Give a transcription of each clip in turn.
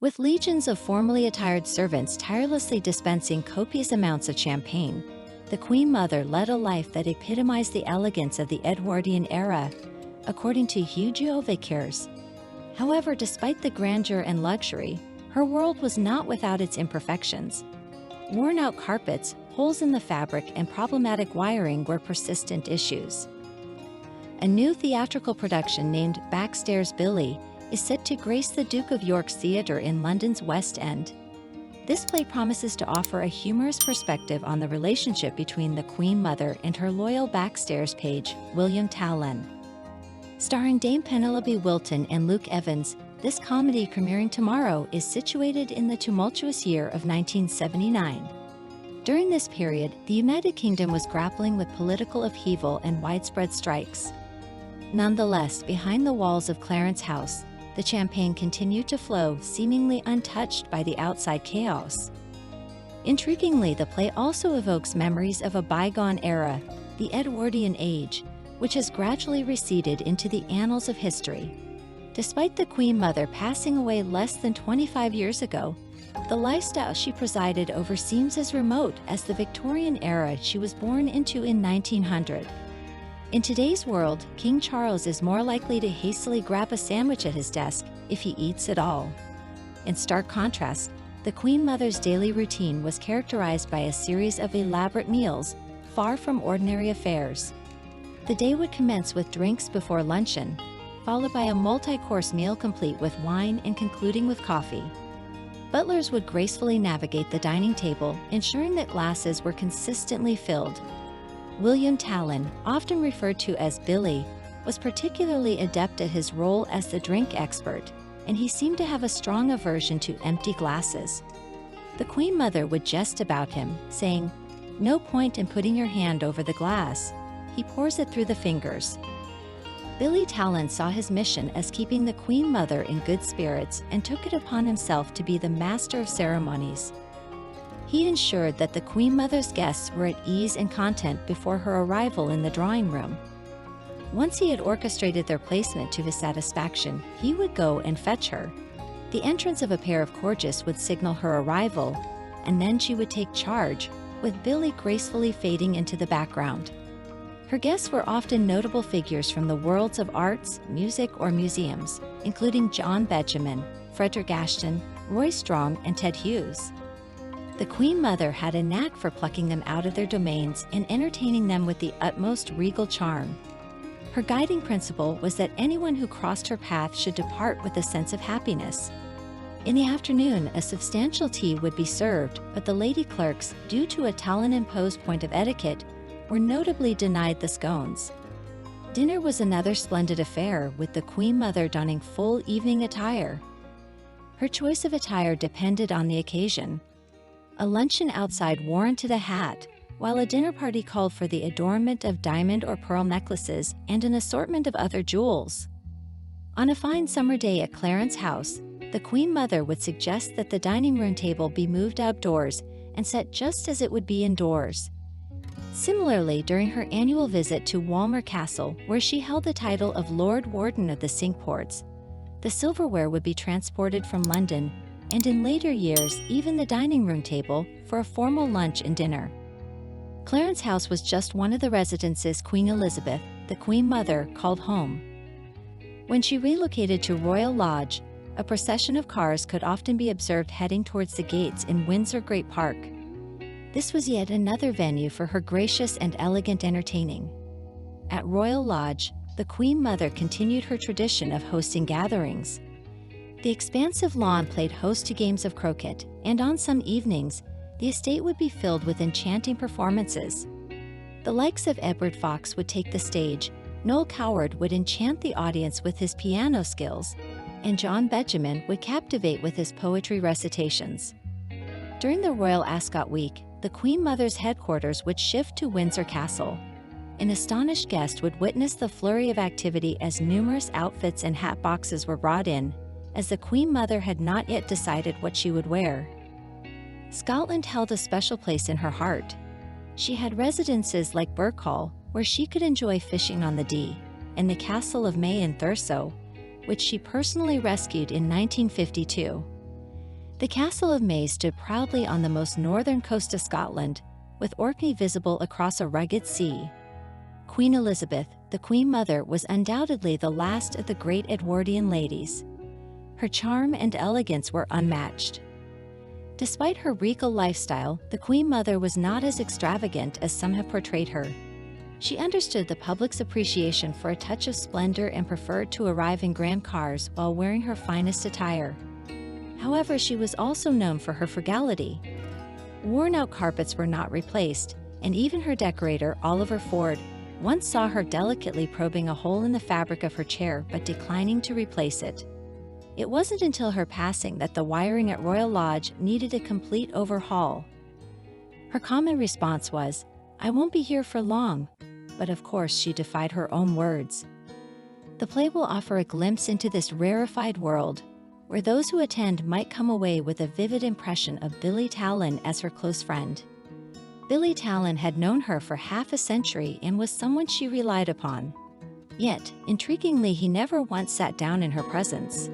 With legions of formally attired servants tirelessly dispensing copious amounts of champagne, the Queen Mother led a life that epitomized the elegance of the Edwardian era, according to Hugo Vickers. However, despite the grandeur and luxury, her world was not without its imperfections. Worn-out carpets, holes in the fabric, and problematic wiring were persistent issues. A new theatrical production named Backstairs Billy is set to grace the Duke of York's Theatre in London's West End. This play promises to offer a humorous perspective on the relationship between the Queen Mother and her loyal backstairs page, William Tallon. Starring Dame Penelope Wilton and Luke Evans, this comedy, premiering tomorrow, is situated in the tumultuous year of 1979. During this period, the United Kingdom was grappling with political upheaval and widespread strikes. Nonetheless, behind the walls of Clarence House, the champagne continued to flow, seemingly untouched by the outside chaos. Intriguingly, the play also evokes memories of a bygone era, the Edwardian age, which has gradually receded into the annals of history. Despite the Queen Mother passing away less than 25 years ago, the lifestyle she presided over seems as remote as the Victorian era she was born into in 1900. In today's world, King Charles is more likely to hastily grab a sandwich at his desk, if he eats at all. In stark contrast, the Queen Mother's daily routine was characterized by a series of elaborate meals, far from ordinary affairs. The day would commence with drinks before luncheon, followed by a multi-course meal complete with wine and concluding with coffee. Butlers would gracefully navigate the dining table, ensuring that glasses were consistently filled. William Tallon, often referred to as Billy, was particularly adept at his role as the drink expert, and he seemed to have a strong aversion to empty glasses. The Queen Mother would jest about him, saying, "No point in putting your hand over the glass. He pours it through the fingers." Billy Tallon saw his mission as keeping the Queen Mother in good spirits and took it upon himself to be the master of ceremonies. He ensured that the Queen Mother's guests were at ease and content before her arrival in the drawing room. Once he had orchestrated their placement to his satisfaction, he would go and fetch her. The entrance of a pair of corgis would signal her arrival, and then she would take charge, with Billy gracefully fading into the background. Her guests were often notable figures from the worlds of arts, music, or museums, including John Benjamin, Frederick Ashton, Roy Strong, and Ted Hughes. The Queen Mother had a knack for plucking them out of their domains and entertaining them with the utmost regal charm. Her guiding principle was that anyone who crossed her path should depart with a sense of happiness. In the afternoon, a substantial tea would be served, but the lady clerks, due to a Tallon-imposed point of etiquette, were notably denied the scones. Dinner was another splendid affair, with the Queen Mother donning full evening attire. Her choice of attire depended on the occasion. A luncheon outside warranted a hat, while a dinner party called for the adornment of diamond or pearl necklaces and an assortment of other jewels. On a fine summer day at Clarence House, the Queen Mother would suggest that the dining room table be moved outdoors and set just as it would be indoors. Similarly, during her annual visit to Walmer Castle, where she held the title of Lord Warden of the Cinque Ports, the silverware would be transported from London, and in later years, even the dining room table, for a formal lunch and dinner. Clarence House was just one of the residences Queen Elizabeth, the Queen Mother, called home. When she relocated to Royal Lodge, a procession of cars could often be observed heading towards the gates in Windsor Great Park. This was yet another venue for her gracious and elegant entertaining. At Royal Lodge, the Queen Mother continued her tradition of hosting gatherings. The expansive lawn played host to games of croquet, and on some evenings, the estate would be filled with enchanting performances. The likes of Edward Fox would take the stage, Noel Coward would enchant the audience with his piano skills, and John Benjamin would captivate with his poetry recitations. During the Royal Ascot Week, the Queen Mother's headquarters would shift to Windsor Castle. An astonished guest would witness the flurry of activity as numerous outfits and hat boxes were brought in, as the Queen Mother had not yet decided what she would wear. Scotland held a special place in her heart. She had residences like Birkhall, where she could enjoy fishing on the Dee, and the Castle of May in Thurso, which she personally rescued in 1952. The castle of May stood proudly on the most northern coast of Scotland, with Orkney visible across a rugged sea. Queen Elizabeth, the Queen Mother, was undoubtedly the last of the great Edwardian ladies. Her charm and elegance were unmatched. Despite her regal lifestyle, the Queen Mother was not as extravagant as some have portrayed her. She understood the public's appreciation for a touch of splendor and preferred to arrive in grand cars while wearing her finest attire. However, she was also known for her frugality. Worn-out carpets were not replaced, and even her decorator, Oliver Ford, once saw her delicately probing a hole in the fabric of her chair but declining to replace it. It wasn't until her passing that the wiring at Royal Lodge needed a complete overhaul. Her common response was, "I won't be here for long," but of course she defied her own words. The play will offer a glimpse into this rarefied world, where those who attend might come away with a vivid impression of Billy Talon as her close friend. Billy Talon had known her for half a century and was someone she relied upon. Yet, intriguingly, he never once sat down in her presence.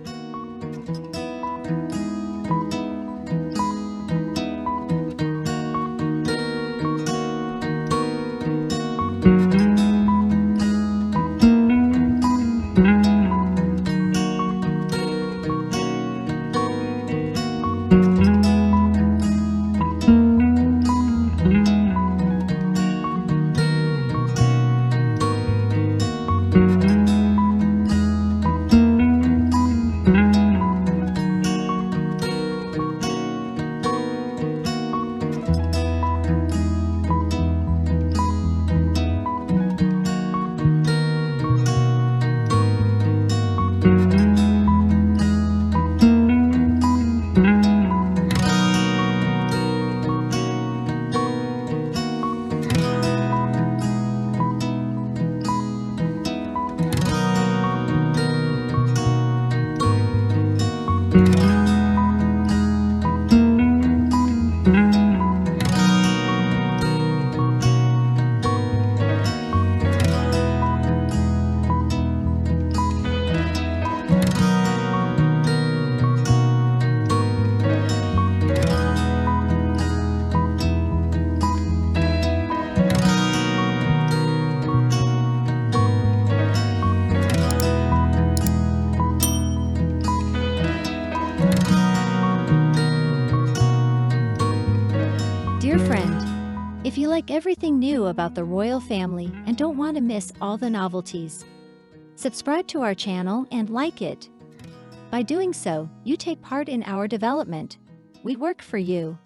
Dear friend, if you like everything new about the royal family and don't want to miss all the novelties, subscribe to our channel and like it. By doing so, you take part in our development. We work for you.